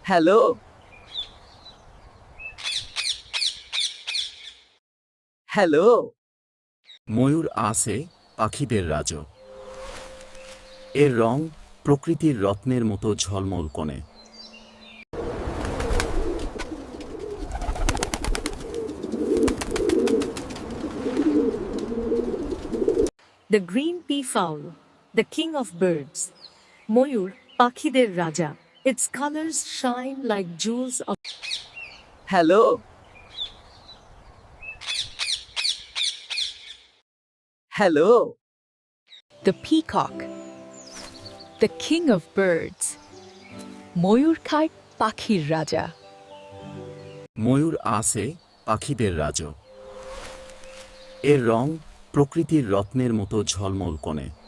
Hello hello ময়ূর আছে পাখিদের রাজ। এর রং প্রকৃতির রত্নের মতো ঝলমল কনে। The green peafowl, the king of birds. Moyur, পাখিদের রাজা. Its colors shine like jewels of hello hello The peacock, the king of birds. ময়ূর খায় পাখির রাজা। ময়ূর আছে পাখিদের রাজ। এর রং প্রকৃতির রত্নের মতো ঝলমল কনে।